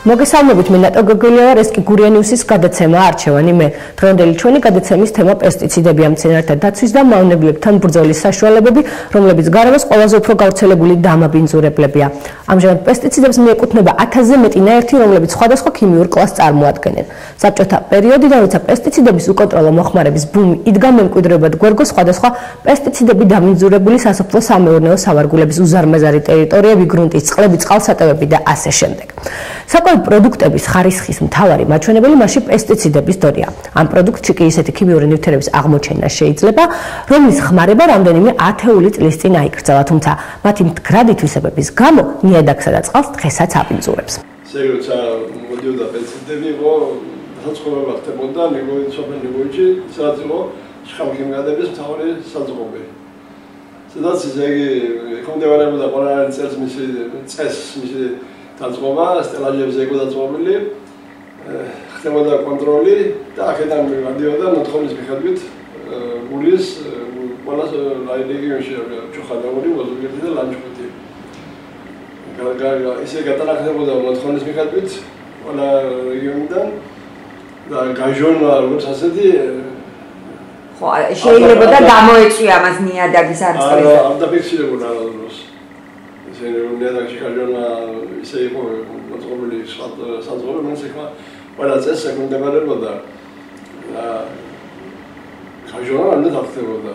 მოგესალმებით, მე ნატო გოგოლიავა ვარ, ეს კი გურია ნიუსის გადაცემა არჩევანი. მე დღევანდელი ჩვენი გადაცემის თემა პესტიციდები, მცენარეთა დაცვის და მავნებლებთან ბრძოლის საშუალებები, რომლებიც გარემოს ყველაზე უფრო გავრცელებული დამაბინძურებლებია. ამჟამად პესტიციდებს მიეკუთვნება 1000-ზე მეტი ნაერთი, რომლებიც სხვადასხვა ქიმიურ კლასს წარმოადგენენ. საბჭოთა პერიოდიდან, როცა პესტიციდების უკონტროლო მოხმარების ბუმი იდგა, მემკვიდრეობად გვერგო სხვადასხვა პესტიციდები დამინძურებული სასოფლო-სამეურნეო სავარგულების უზარმაზარი ტერიტორიები, გრუნტის წყლები, წყალსატევები და ასე შემდეგ. საკუთარი პროდუქტების ხარისხის მთავარი მაჩვენებელი მასში პესტიციდების დონეა. ამ პროდუქტში კი ისეთი ქიმიური ნივთიერების აღმოჩენა შეიძლება, რომლის ხმარება რამდენიმე ათეული წლის წინ აიკრძალა, თუმცა მათი მდგრადი თვისებების გამო ნიადაგსა და წყალს დღესაც აბინძურებს. როცა მოდიოდა პესტიციდები, იყო საწყობება ხდებოდა ნიგოიჩი, სადაც იყო შხამქიმიადების მთავარი საწყობი. სადაც იგი ექვემდებარებოდა ყველანი წელს მისი დაწყობა, სტელაჟებზე იყო დაწყობილი, ხდებოდა კონტროლი და აქედან მიდიოდა მოთხოვნის მიხედვით გულის ყველა რეგიონში ჩოხატაური, მოზურგეთი და ლანჩხუთი. ისე გატანახდებოდა მოთხოვნის მიხედვით ყველა რეგიონიდან და გაჟონვა როგორც ასეთი ხო, შეიძლება და გამოეწვია ამას ნიადაგის არწყვის. არ დაფიქსირებულა დროს. ნიადაგში გაჟონვა ისე იყო მოწყობილი საზღვარი, მას იქა ყველა წელს ექვემდებარებოდა გაჟონვა არ დახდებოდა.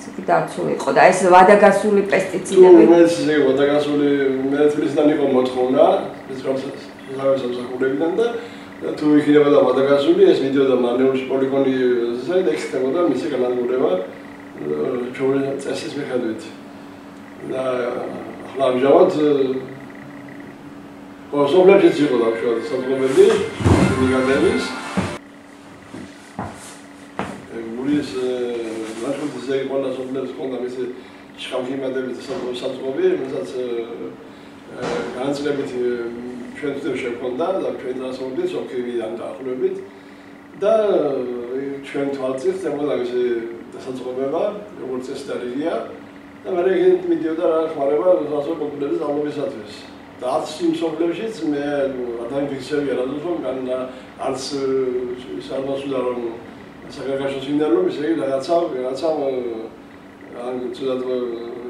ისეთი დაცული იყო და ეს ვადაგასული პესტიციდები. ეს ვადაგასული მეთვლისგან იყო მოთხოვნა, ეს სამსახურებიდან და თუ იქნებოდა ვადაგასული, ეს მიდიოდა მანეურის პოლიგონიზე და იქ ხდებოდა მისი განადგურება ჩვენი წესის მიხედვით. და ამჟამად სოფლებშიც იყო დაუშვათ საზღვრები, ნიგადების. გულის ლანჩხუთზე ყველა სოფლებს ჰქონდა მისი შხამქიმიადების საზღვრები, რომელსაც განწყებით ჩვენ თვითონ შეგვქონდა და ჩვენ დასავლეთ სოფლიდან დაახლოებით და ჩვენ თვალწინ ხდებოდა მისი დასაწყობება, როგორც ეს დარიგია. და მე მიდიოდა რა ხმარება სასოფლების დავლობისათვის. და არც იმ სოფლებშიც მე ადამიანებია რადგან არც ის არ მოსულა რომ საქართველოს ინდარლო ისე რაღაცა ან ცუდად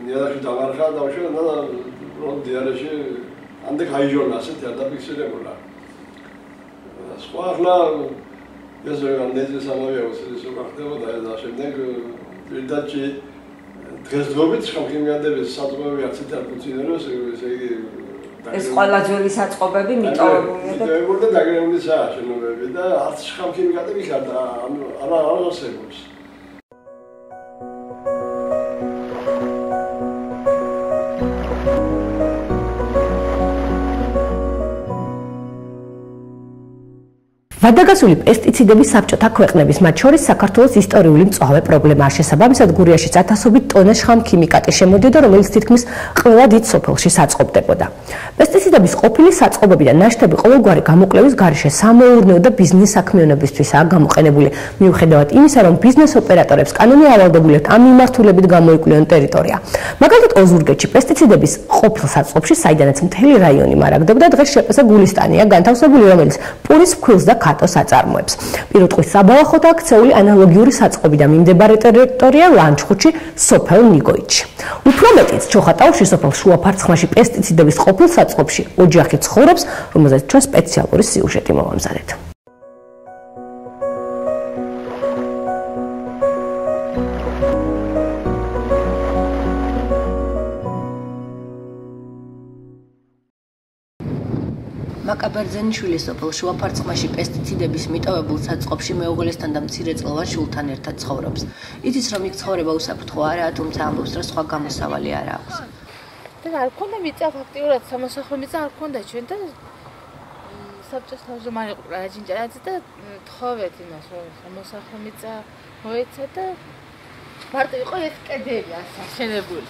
ნიადაგში დამარხა და უშუალოდ და როდიარეში ამდე გაიჟონა ასეთი არ დაფიქსირებულა. სხვა ახლა ეს რამდენი სამავია ის ხდებოდა და შემდეგ პირდაჭი დღესდღეობით შხამქიმიადების საწყობები არც არ ფუნქციონირებს, ესე იგი ეს ყველა ძველი საწყობები მიტოვებული და დაგრეულია შენობები და არც შხამქიმიადები არ არსებობს. ვადაგასული პესტიციდები საბჭოთა ქვეყნების, მათ შორის საქართველოს ისტორიული მწვავე პრობლემაა. შესაბამისად, გურიაშიც ათასობით ტონა შხამქიმიკატი შემოდიოდა, რომელიც თითქმის ყველა დიდ სოფელში საწყობდებოდა. პესტიციდების ყოფილი საწყობები და ნაშთები ყოველგვარი გამოკლების გარეშე სამეურნეო და ბიზნეს საქმიანობისთვისაა გამოყენებული, მიუხედავად იმისა, რომ ბიზნეს ოპერატორებს კანონი ავალდებულიათ ამ მიმართულებით გამოიკვლიონ ტერიტორია. მაგალითად, ოზურგეთში პესტიციდების ყოფილ საწყობში, საიდანაც მთელი რაიონი მარაგდებოდა, დღეს შეპესა გულისტანია განთავსებული, რომელიც პურის ფქვილს და კატოს აწარმოებს. პირუტყვის საბალახო და აქცეული ანალოგიური საწყობი და მიმდებარე ტერიტორია ლანჩხუთში, სოფელ ნიგოიჩში. უფრო მეტიც, ჩოხატაურში სოფელ შუაფარცხმაში პესტიციდების ყოფილ საწყობში ოჯახი ცხოვრობს, რომელზეც ჩვენ სპეციალური სიუჟეტი მოვამზადეთ. მაკაბერძენიშვილის სოფელ შუაფარცხმაში პესტიციდების მიტოვებულ საწყობში მეუღლესთან და მცირე წყლოვან შვილთან ერთად ცხოვრობს. იცის, რომ იქ ცხოვრება უსაფრთხო არაა, თუმცა ამბობს, რომ სხვა გამოსავალი არ აქვს. და არ ქონდა მიწა ფაქტიურად სამოსახლო მიწა არ ქონდა ჩვენ და საბჭოს თავმჯდომარე იყო რაჯინჭარაძე და თხოვეთ იმას, რომ სამოსახლო მიწა მოეცა და მარტო იყო ეს კედელი ასაშენებული.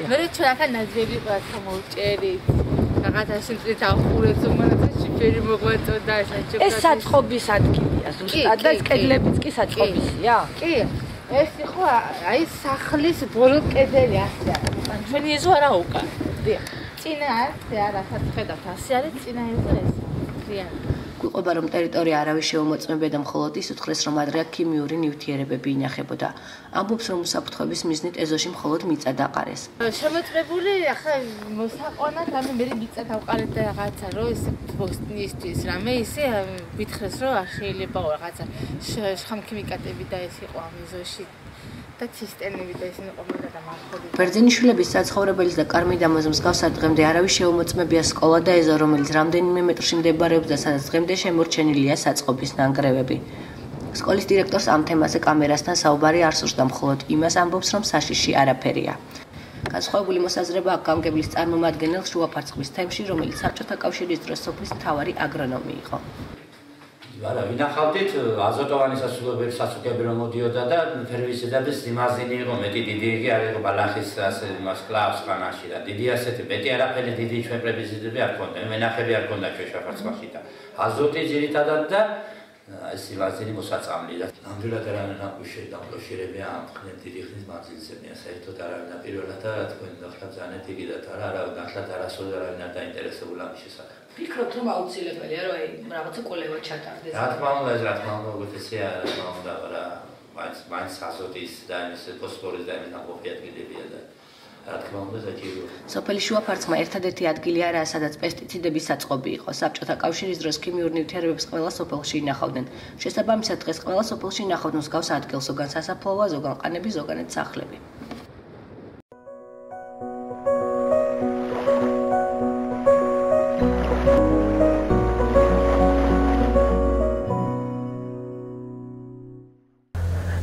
მე ჩვენ ახლა ნაძვები ყავთ მოვჭერით. რაღაცაში წით ახურებს უმანაც შიფერი მოგვაწოდა საჭოქა. ეს საწყობის ადგილია ზუსტად და კედლებიც კი საწყობისია? კი. ეს იყო აი სახლის ბოლო კედელი ასე არის. ჩვენი ეზო არა უკან. დიახ. წინა არის, რა ხედავთ, ასე არის წინა ეზო ეს. არიან. გვიყვება რომ ტერიტორია არავის შეუმოწმებია და მხოლოდ ის უთხრეს რომ ადრე ქიმიური ნივთიერებები ინახებოდა. ამბობს რომ უსაფრთხოების მიზნით ეზოში მხოლოდ მიწა დაყარეს. შემოწმებული ახლა მოსაყვანად ანუ მე მიწა დავყარეთ და რაღაცა რომ ეს ბოსტნისთვის რამე ისე ვითხრეს რომ არ შეიძლება რაღაცა შხამქიმიკატები და ეს იყო ამ ეზოში. და ცისტენები და ისინი ყომოდა და მარხოდი. ბერძენიშვილების საცხოვრებელის და კარმიდამოს მსგავსად დღემდე არავის შეუმოწმებია სკოლა და ეზო, რომელიც რამდენიმე მეტრში მდებარეობს და სადაც დღემდე შემორჩენილია საწყობის ნანგრევები. სკოლის დირექტორს ამ თემაზე კამერასთან საუბარი არ სურს და მხოლოდ იმას ამბობს, რომ საშიში არაფერია. განსხვავებული მოსაზრება აქვს გამგებლის წარმომადგენელ შუაფარცხლის თემში, რომელიც საბჭოთა კავშირის დროს სოფლის მთავარი აგრონომი იყო. არა, ვინახავდით აზოტოვანი სასუქები რომ მოდიოდა და ფერმისედადეს იმაზინი იყო მეტი დიდი იგი არ იყო ბალახის ასე მას კლავს ხანაში და დიდი ასეთი მეტი არაფერი დიდი ჩვენ პრეპოზიტები არ ქონდა, მენახები არ ქონდა ჩვენ შაფარცხლში და აზოტი ძირითადად და ეს იმაზინი მოსაწამლი და ნამდვილად არანაკლში დამპროშირებია ამ დიდი ხნის მანძილზეა საერთოდ არავინ პირველად და თქვენ ნახეთ ძალიან დიდი და არა ნახეთ არასოდეს არავინ არ დაინტერესებული ამის შესახებ. ფიქრობთ რომ აუცილებელია რომ აი რაღაცა კოლევა ჩატარდეს. რა თქმა უნდა, რა თქმა უნდა, უგეთესია, რა თქმა უნდა, რა მაინც აზოტის და ეს ფოსფორის და ეს ნაყოფი ადგილებია და რა თქმა უნდა საჭიროა. სოფელი შუაფარცხლმა ერთადერთი ადგილი არაა, სადაც პესტიციდების საწყობი იყო. საბჭოთა კავშირის დროს ქიმიურ ნივთიერებებს ყველა სოფელში ინახავდნენ. შესაბამისად დღეს ყველა სოფელში ინახავდნენ მსგავს ადგილს, ზოგან სასაფლაოა, ზოგან ყანები, ზოგანაც სახლები.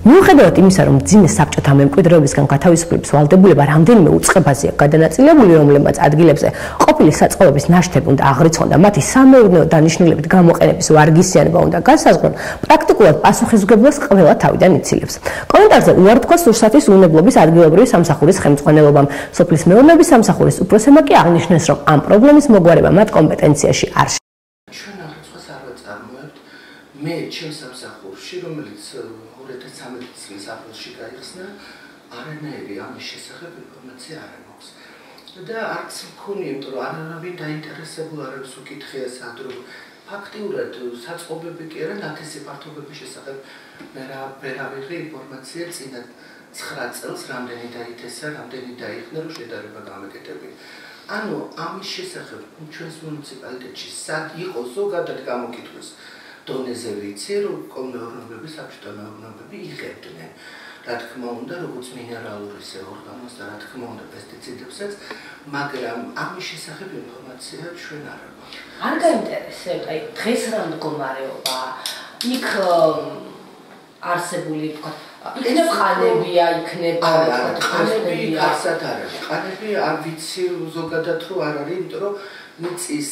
მიუხედავად იმისა, რომ ძიმე საბჭოთა მემკვიდრეობისგან გათავისუფლების ვალდებულება რამდენიმე უწყებაზეა გადანაწილებული, რომლებმაც ადგილებზე ყოფილი საწყობების ნაშთები უნდა აღრიცხონ და მათი სამეურნეო დანიშნულებით გამოყენების ვარგისიანობა უნდა განსაზღვრონ, პრაქტიკულად პასუხისმგებლობას ყველა თავიდან იცილებს. კომენტარზე უართქვა სურსათის უნებლობის ადგილობრივი სამსახურის ხელმძღვანელობამ. სოფლის მეურნეობის სამსახურის უფროსებმა კი აღნიშნეს, რომ ამ პრობლემის მოგვარება მათ კომპეტენციაში არ ჩვენ აღრიცხვას არ ვაწარმოებთ. მე ჩემს სამსახურში, რომელიც 2013 წლის აპრილში გაიხსნა, არანაირი ამის შესახებ ინფორმაცია არ მაქვს. და არც მქონია, იმიტომ რომ არავინ დაინტერესებული არ არის უკითხია სადრო. ფაქტიურად საწყობები კი არა, ნათესი ფართობების შესახებ მე ვერავიღე ინფორმაცია წინა 9 წელს რამდენი დაითესა, რამდენი დაიხნა, რომ შედარება გამეკეთებინა. ანუ ამის შესახებ ჩვენს მუნიციპალიტეტში სად იყო ზოგადად გამოკითხვის დონეზე ვიცი, რომ მეურნეობები, საბჭოთა მეურნეობები იღებდნენ. რა თქმა უნდა, როგორც მინერალური ორგანოს და რა თქმა უნდა პესტიციდებსაც, მაგრამ ამის შესახებ ინფორმაცია ჩვენ არ აქვს. არ გაინტერესებთ, აი დღეს რა მდგომარეობა, იქ არსებული თქვა, იქნებ ყანებია, იქნება ყანები არსად არ არის. ყანები არ ვიცი ზოგადად რომ არ არის, იმიტომ რომ მიწის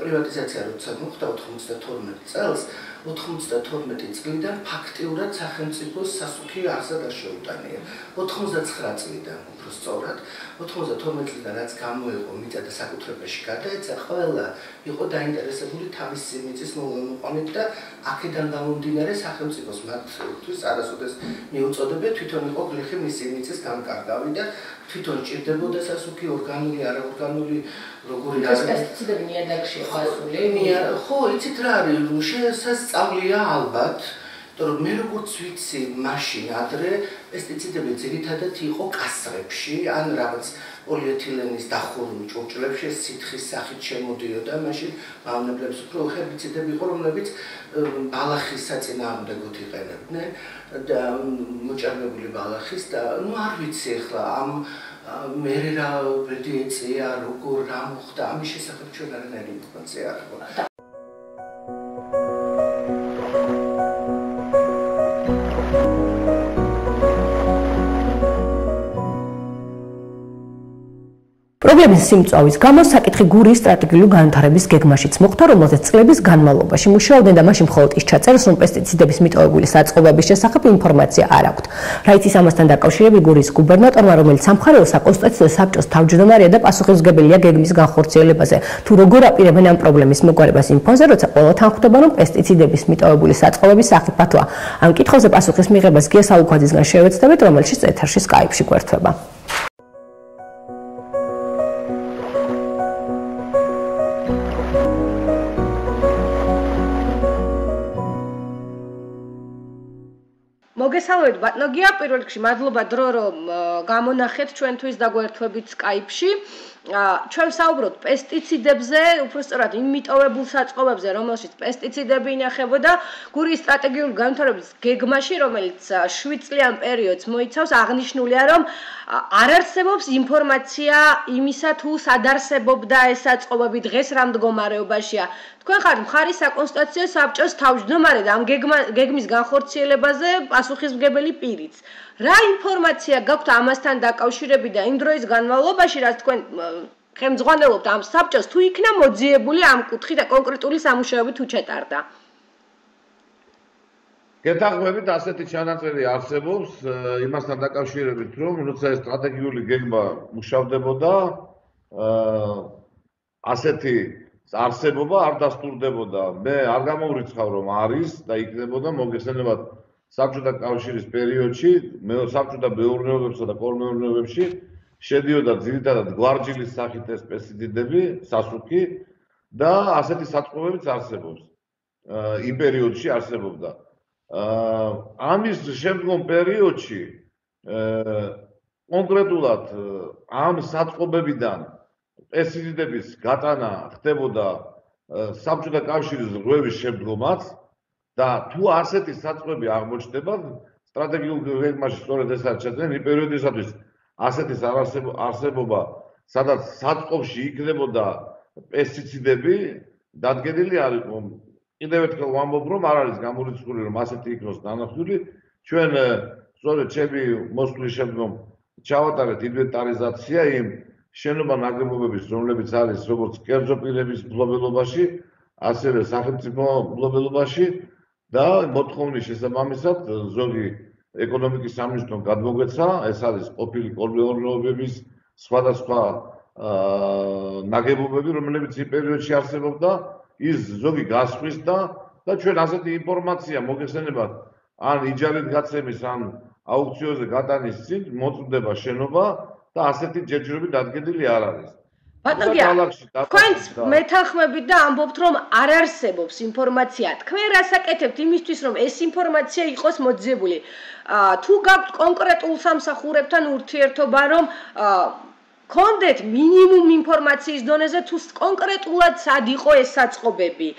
პრივატიზაცია როცა მოხდა 92 წელს, 92 წლიდან ფაქტიურად სახელმწიფოს სასუქი არსად არ შეუტანია. 99 წლიდან უფრო სწორად, 92 წლიდან რაც გამოიყო მიწა და საკუთრებაში გადაეცა, ყველა იყო დაინტერესებული თავისი მიწის მოყვანით და აქედან გამომდინარე სახელმწიფოს მათთვის არასოდეს მიუწოდებია თვითონ იყო გლეხი მისი მიწის განკარგავი და თვითონ ჭირდებოდა სასუქი ორგანული, არაორგანული როგორი არის პესტიციდები ნიადაგში ხასული. ხო, იცით რა არის, შესასწავლია ალბათ, რომ მე როგორც ვიცი, მაშინ ადრე პესტიციდები ძირითადად იყო კასრებში, ან რაღაც პოლიეთილენის დახურულ ჭურჭლებში სითხის სახით შემოდიოდა, მაშინ მავნებლებს უფრო ჰერბიციდები იყო, რომლებიც ბალახის საწინააღმდეგოდ იყენებდნენ და მოჭარბებული ბალახის და ნუ არ ვიცი ახლა ამ მე რა ბედი ეწია, როგორ რა მოხდა, ამის შესახებ ჩვენ არანაირი ინფორმაცია არ აქვს. პრობლემის სიმწვავის გამო საკითხი გურიის სტრატეგიული განვითარების გეგმაშიც მოხდა, რომელზეც წლების განმავლობაში მუშაობდნენ და მაშინ მხოლოდ ის ჩაწერეს, რომ პესტიციდების მიტოვებული საწყობების შესახებ ინფორმაცია არ აქვთ. რაიცის ამასთან დაკავშირებით გურიის გუბერნატორმა, რომელიც სამხარეო საკონსტიტუციო საბჭოს თავმჯდომარეა და პასუხისმგებელია გეგმის განხორციელებაზე, თუ როგორ აპირებენ ამ პრობლემის მოგვარებას იმ ფონზე, როცა ყველგან ხვდება, რომ პესტიციდების მიტოვებული საწყობების სახიფათოა. ამ კითხვაზე პასუხის მიღებას გია სალუქვაძისგან შევეცდებით, რომელიც ეთერში Skype-ში გვერდება. მოგესალმებით ბატონგია, პირველ რიგში მადლობა დრო რომ გამონახეთ ჩვენთვის და გვერდთვებით Skype-ში. ჩვენ საუბრობთ პესტიციდებზე, უბრალოდ იმ მიტოვებულ საწყობებზე, რომელშიც პესტიციდები ინახებოდა გურიის სტრატეგიული განვითარების გეგმაში, რომელიც 7 წლიან პერიოდს მოიცავს, აღნიშნულია, რომ არ არსებობს ინფორმაცია იმისა, თუ სად არსებობდა ეს საწყობები, დღეს რა მდგომარეობაშია. თქვენ ხართ მხარი საკონსტიტუციო საბჭოს თავმჯდომარე და ამ გეგმის განხორციელებაზე პასუხისმგებელი პირიც. რა ინფორმაცია გაქვთ ამასთან დაკავშირებით და იმ დროის განმავლობაში, რაც თქვენ ხელმძღვანელობთ ამ საბჭოს, თუ იქნა მოძიებული ამ კუთხით და კონკრეტული სამუშაოები თუ ჩატარდა? გეთანხმებით, ასეთი ჩანაწერი არსებობს იმასთან დაკავშირებით, რომ როცა ეს სტრატეგიული გეგმა მუშავდებოდა, ასეთი არსებობა არ დასტურდებოდა. მე არ გამოვრიცხავ, რომ არის და იქნებოდა მოგესალმებით საბჭოთა კავშირის პერიოდში, საბჭოთა მეურნეობებსა და კოლმეურნეობებში შედიოდა ძირითადად გვარჯილის სახით ეს პესტიციდები, სასუქი და ასეთი საწყობებიც არსებობს. იმ პერიოდში არსებობდა. ამის შემდგომ პერიოდში კონკრეტულად ამ საწყობებიდან პესტიციდების გატანა ხდებოდა საბჭოთა კავშირის რღვევის შემდგომაც და თუ ასეთი საწყობები აღმოჩნდება სტრატეგიულ გეგმაში სწორედ ეს არის ჩაწერილი იმ პერიოდისათვის ასეთი არსებობა სადაც საწყობში იქნებოდა პესტიციდები დადგენილი არ იყო. კიდევ ერთხელ ვამბობ, რომ არ არის გამორიცხული, რომ ასეთი იქნოს დანახული. ჩვენ სწორედ ჩემი მოსვლის შემდგომ ჩავატარეთ ინვენტარიზაცია იმ შენობა ნაგებობების, რომლებიც არის როგორც კერძო პირების მფლობელობაში, ასევე სახელმწიფო მფლობელობაში და მოთხოვნის შესაბამისად ზოგი ეკონომიკის სამინისტრომ გადმოგვეცა, ეს არის ყოფილი კოლმეურნეობების სხვადასხვა ნაგებობები, რომლებიც იმ პერიოდში არსებობდა, ის ზოგი გასხვისდა და ჩვენ ასეთი ინფორმაცია მოგესალმებით ან იჯარით გაცემის ან აუქციონზე გატანის წინ მოწმდება შენობა და ასეთი ჯერჯერობით დადგენილი არ არის. ბატონგია, თქვენც მეთანხმებით და ამბობთ, რომ არ არსებობს ინფორმაცია. თქვენ რას აკეთებთ იმისთვის, რომ ეს ინფორმაცია იყოს მოძიებული? თუ გაქვთ კონკრეტულ სამსახურებთან ურთიერთობა, რომ კონდეთ მინიმუმ ინფორმაციის დონეზე თუ კონკრეტულად სად იყო ეს საწყობები.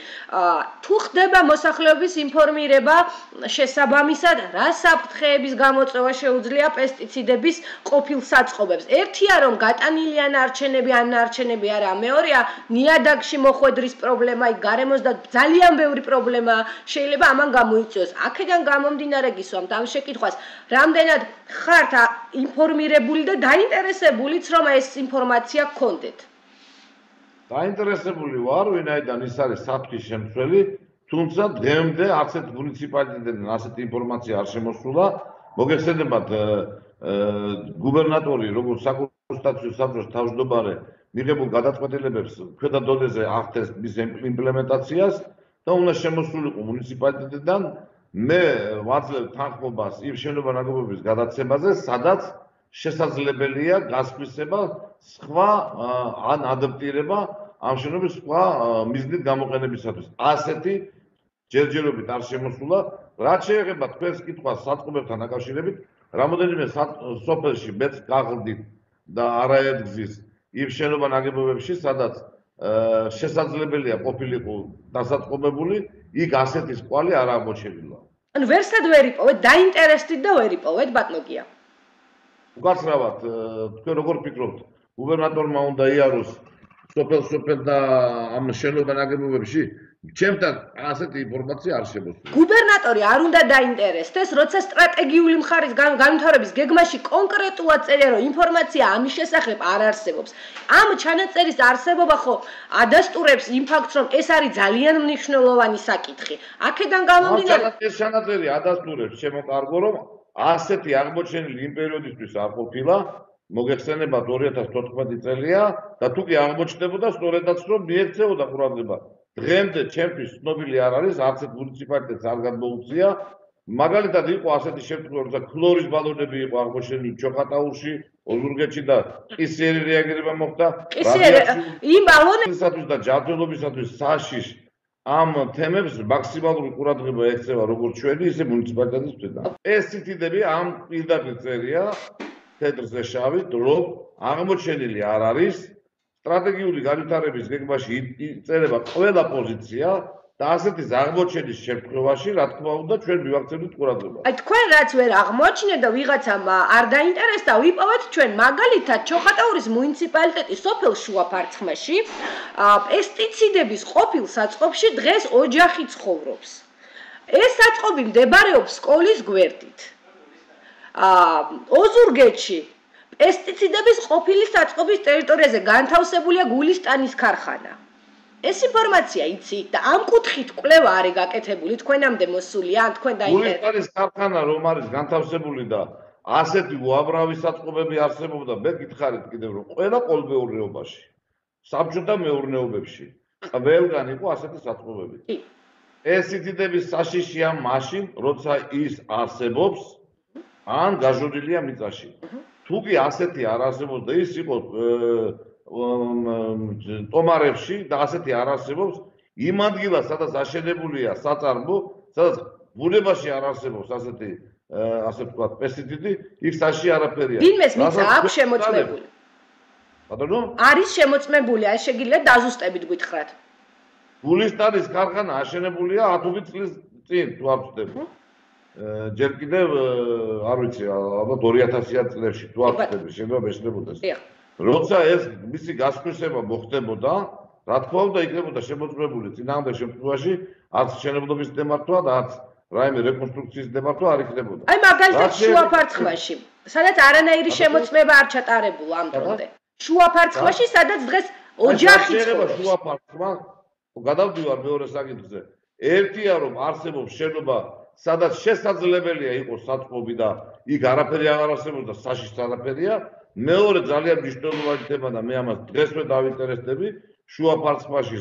თუ ხდება მოსახლეობის ინფორმირება შესაბამისად, რა საფრთხეების გამოწვევა შეუძლია პესტიციდების ყოფილ საწყობებს. ერთია რომ გატანილი ან არჩენები ან არჩენები არა, მეორეა ნიადაგში მოხვედრის პრობლემა, გარემოს და ძალიან ბევრი პრობლემა შეიძლება ამან გამოიწვიოს. აქედან გამომდინარე გისვამთ ამ შეკითხვას, რამდენად ხართ ინფორმირებული და დაინტერესებულიც რომ ეს ინფორმაცია გქონდეთ? დაინტერესებული ვარ, ვინაიდან ის არის საფრთხის შემცველი, თუმცა დღემდე არც ერთ მუნიციპალიტეტიდან ასეთი ინფორმაცია არ შემოსულა. მოგეხსენებათ, გუბერნატორი, როგორც საკონსტიტუციო საბჭოს თავმჯდომარე, მიღებულ გადაწყვეტილებებს ქვედა დონეზე ახდენს მის იმპლემენტაციას და უნდა შემოსულიყო მუნიციპალიტეტიდან. მე ვაძლევ თანხმობას იმ შენობა ნაგებობების გადაცემაზე, სადაც შესაძლებელია გასხვისება სხვა ან ადაპტირება ამ შენობის სხვა მიზნით გამოყენებისათვის. ასეთი ჯერჯერობით არ შემოსულა. რაც შეეხება თქვენს კითხვას საწყობებთან დაკავშირებით, რამოდენიმე სოფელში მეც გაღლდით და არაერთგზის იმ შენობა ნაგებობებში, სადაც შესაძლებელია ყოფილიყო დასაწყობებული, იქ ასეთის კვალი არ აღმოჩენილა. ანუ ვერსად ვერ იპოვეთ, დაინტერესდით და ვერ იპოვეთ ბატონგია. უკაცრავად, თქვენ როგორ ფიქრობთ, გუბერნატორმა უნდა იაროს სოფელ და ამ შენობა ნაგებობებში? ჩემთან ასეთი ინფორმაცია არ შემოსულა. გუბერნატორი არ უნდა დაინტერესდეს, როცა სტრატეგიული მხარის განვითარების გეგმაში კონკრეტულად წერია, რომ ინფორმაცია ამის შესახებ არ არსებობს. ამ ჩანაწერის არსებობა ხო ადასტურებს იმ ფაქტს, რომ ეს არის ძალიან მნიშვნელოვანი საკითხი. აქედან გამომდინარე, ეს ჩანაწერი ადასტურებს შემოკარგო, რომ ასეთი აღმოჩენილი იმ პერიოდისთვის არ ყოფილა, მოგეხსენებათ 2014 წელია და თუ კი აღმოჩნდებოდა, სწორედაც რომ მიექცეოდა ყურადღება. დღემდე ჩემთვის ცნობილი არ არის, არც ერთ მუნიციპალიტეტს არ გადმოუწია. მაგალითად იყო ასეთი შემთხვევა, როცა ქლორის ბალონები იყო აღმოჩენილი ჩოხატაურში, ოზურგეთში და ყისიერი რეაგირება მოხდა. იმ ბალონებისათვის და ჯანმრთელობისათვის საშიშ ამ თემებს მაქსიმალური ყურადღება ექცევა როგორც ჩვენი, ისე მუნიციპალიტეტის მხრიდან. ეს ციტირები ამ პირდაპირ წერია თეთრზე შავით, რომ აღმოჩენილი არ არის სტრატეგიული განვითარების გეგმაში იწერება ყველა პოზიცია და ასეთი აღმოჩენის შემთხვევაში, რა თქმა უნდა, ჩვენ მივაქცევთ ყურადღებას. აი თქვენ რაც ვერ აღმოჩნეთ და ვიღაცამ არ დაინტერესდა, ვიპოვეთ ჩვენ მაგალითად ჩოხატაურის მუნიციპალიტეტის სოფელ შუაფარცხმაში პესტიციდების ყოფილ საწყობში დღეს ოჯახი ცხოვრობს. ეს საწყობი მდებარეობს სკოლის გვერდით. ოზურგეთში პესტიციდების ყოფილი საწყობის ტერიტორიაზე განთავსებულია გულისტანის ქარხანა. ეს ინფორმაცია იცით და ამ კუთხით კვლევა არის გაკეთებული თქვენამდე მოსულია ან თქვენ დაინტერესდა? გულისტანის ქარხანა რომ არის განთავსებული და ასეთი უამრავი საწყობები არსებობდა, მე გითხარით კიდევ რომ ყველა კოლმეურნეობაში, საბჭოთა მეურნეობებში ყველგან იყო ასეთი საწყობები. ეს ციტირების საშიშია მაშინ, როცა ის არსებობს ან გაჟონილია მიწაში. თუ კი ასეთი არ არსებობს და ის იყო ტომარებში და ასეთი არ არსებობს, იმ ადგილას, სადაც აშენებულია საწარმო, სადაც ბუნებაში არ არსებობს ასეთი ასე ვთქვათ, პესტიციდი, იქ საში არაფერია. ვინმეს მიწა აქვს შემოწმებული? ბატონო? არის შემოწმებული, აი შეგიძლიათ დაზუსტებით გითხრათ. გულისტანის ქარხანა აშენებულია 10 წლის წინ, თუ არ ვცდები. ჯერ კიდევ არ ვიცი, ალბათ 2000-იან წლებში, თუ არ ვცდები, შეიძლება მეშინებოდეს. როცა ეს მისი გასხვისება მოხდებოდა, რა თქმა უნდა, იქნებოდა შემოწმებული წინააღმდეგ შემთხვევაში არც მშენებლობის დემართვა და არც რაიმე რეკონსტრუქციის დემართვა არ იქნებოდა. აი მაგალითად შუაფარცხმაში, სადაც არანაირი შემოწმება არ ჩატარებულა ამ დრომდე. შუაფარცხმაში, სადაც დღეს ოჯახი ცხოვრობს. შუაფარცხმა, გადავდივარ მეორე საკითხზე. ერთია რომ არსებობს შენობა, სადაც შესაძლებელია იყოს საწყობი და იქ არაფერი აღარ არსებობს და საშიშ არაფერია. მეორე ძალიან მნიშვნელოვანი თემა და მე ამას დღესვე დავინტერესდები, შუაფარცხმაში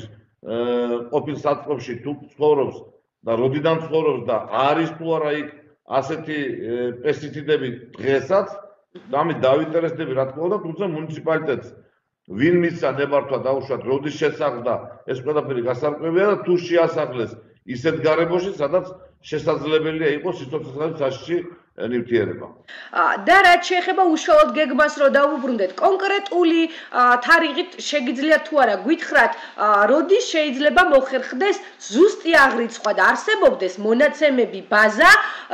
ყოფილ საწყობში თუ ცხოვრობს და როდიდან ცხოვრობს და არის თუ არა იქ ასეთი პესტიციდები დღესაც, ამით დავინტერესდები რა თქმა უნდა, თუმცა მუნიციპალიტეტს ვინ მისცა ნებართვა დაუშვათ, როდის შესახდა ეს ყველაფერი გასარკვევია და თუ შეასახლეს ისეთ გარემოში, სადაც შესაძლებელია იყოს სიცოცხლის საშიში ნივთიერება. და რაც შეეხება უშუალოდ გეგმას რო დავუბრუნდეთ, კონკრეტული თარიღით შეგიძლიათ თუ არა გითხრათ, როდის შეიძლება მოხერხდეს ზუსტი აღრიცხვა და არსებობდეს მონაცემები, ბაზა,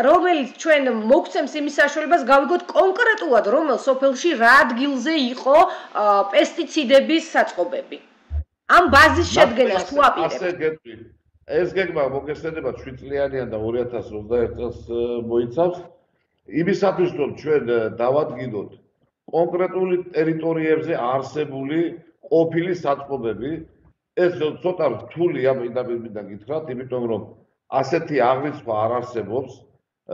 რომელიც ჩვენ მოგცემს იმის საშუალებას გავიგოთ კონკრეტულად რომელ სოფელში რა ადგილზე იყო პესტიციდების საწყობები. ამ ბაზის შედგენას თუ აპირებთ. ეს გეგმა მოგესწრება 7 წლიანია და 2021 წელს მოიცავს. იმისათვის რომ ჩვენ დავადგინოთ კონკრეტული ტერიტორიებზე არსებული ყოფილი საწყობები, ეს ცოტა რთულია მინდა გითხრათ, იმიტომ რომ ასეთი აღრიცხვა არ არსებობს.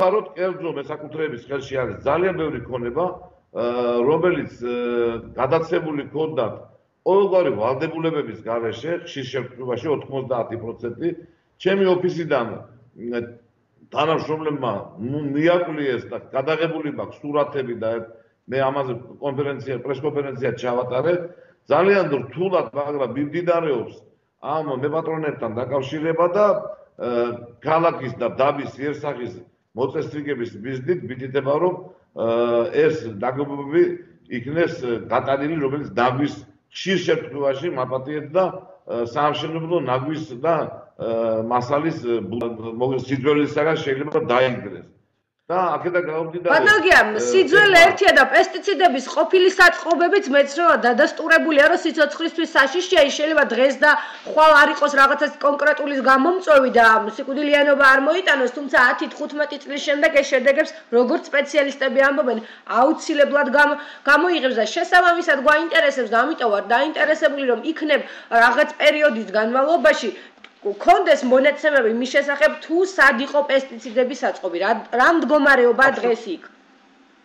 აროდ კერძო მესაკუთრეების ხელში არის ძალიან ბევრი ქონება, რომელიც გადაცემული ქონდათ ყოველგვარი ვალდებულებების გარეშე, ხშირ შემთხვევაში 90%. ჩემი ოფისიდან თანამშრომლებმა მიაკვლიეს და გადაღებული მაქვს სურათები და მე ამაზე პრესკონფერენცია ჩავატარე. ძალიან რთულად, მაგრამ მიმდინარეობს ამ მეპატრონებთან დაკავშირება და ქალაქის და დაბის იერსახის მოწესრიგების მიზნით მითითება, რომ ეს დაგეგმებები იქნეს გატანილი, რომელიც დაბის ხშირ შემთხვევაში მაპატიეთ და საამშენებლო ნაგვის და მასალის სიძველისაგან შეიძლება დაინგრეს. და აქედან გამომდინარე ბატონო, სიძველე ერთია და პესტიციდების ყოფილი საწყობებიც მეცნიერულად დადასტურებულია, რომ სიცოცხლისთვის საშიშია, შეიძლება დღეს და ხვალ არ იყოს რაღაცას კონკრეტულის გამომწვევი და სიკვდილიანობა არ მოიტანოს, თუმცა 10-15 წლის შემდეგ ეს შედეგებს როგორც სპეციალისტები ამბობენ, აუცილებლად გამოიღებს და შესაბამისად გვაინტერესებს და ამიტომ ვარ დაინტერესებული, რომ იქნებ რაღაც პერიოდის განმავლობაში კონდეს მონაცემები მის შესახებ თუ სად იყო პესტიციდების საწყობი, რა მდგომარეობა დღეს იქ?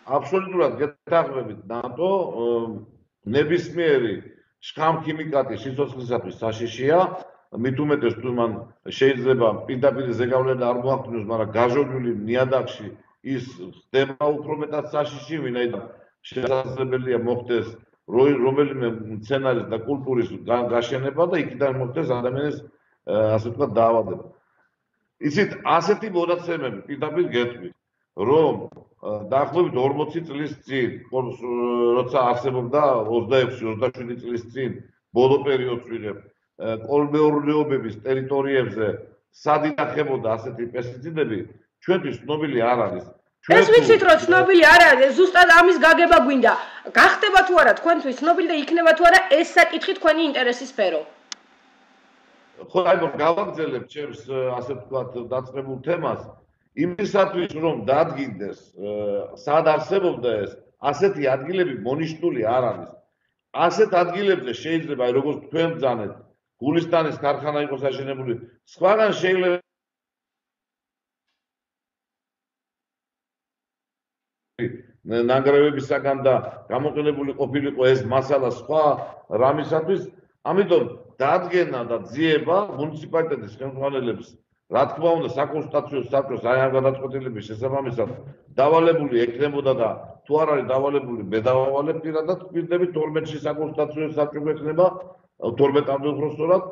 აბსოლუტურად გეთანხმებით, ნატო ნებისმიერი შხამქიმიკატი სიცოცხლისათვის საშიშია, მით უმეტეს თუ მან შეიძლება პირდაპირ ზეგავლენა არ მოახდინოს, მაგრამ გაჟონილი ნიადაგში ის ხდება უფრო მეტად საშიში, ვინაიდან შესაძლებელია მოხდეს რომელიმე მცენარის და კულტურის გაშენება და იქიდან მოხდეს ადამიანის ასე ვთქვათ, დაავადება. იცით, ასეთი მონაცემები პირდაპირ გეტყვით, რომ დაახლოებით 40 წლის წინ, როცა არსებობდა 26-27 წლის წინ, ბოლო პერიოდს ვიღებ, კოლმეურნეობების ტერიტორიებზე სად ინახებოდა ასეთი პესტიციდები, ჩვენთვის ცნობილი არ არის. ეს ვიცით, რომ ცნობილი არ არის, ზუსტად ამის გაგება გვინდა. გახდება თუ არა თქვენთვის ცნობილი და იქნება თუ არა ეს საკითხი თქვენი ინტერესის სფერო? ხო, აი რომ გავაგრძელებ ჩემს ასე ვთქვათ დაწყებულ თემას, იმისათვის რომ დადგინდეს, სად არსებობდა ეს, ასეთი ადგილები მონიშნული არ არის. ასეთ ადგილებზე შეიძლება, აი როგორც თქვენ ბრძანეთ, გულისტანის ქარხანა იყოს აშენებული, სხვაგან შეიძლება ნანგრევებისაგან და გამოყენებული ყოფილიყო ეს მასალა სხვა რამისათვის, ამიტომ დადგენა და ძიება მუნიციპალიტეტის ხელმძღვანელებს, რა თქმა უნდა, საკონსულტაციო საბჭოს აი ამ გადაწყვეტილების შესაბამისად დავალებული ექნებოდა და თუ არ არის დავალებული, მე დავავალებ პირადად პირდებით 12-ში საკონსულტაციო საბჭო ექნება 12-მდე უფრო სწორად.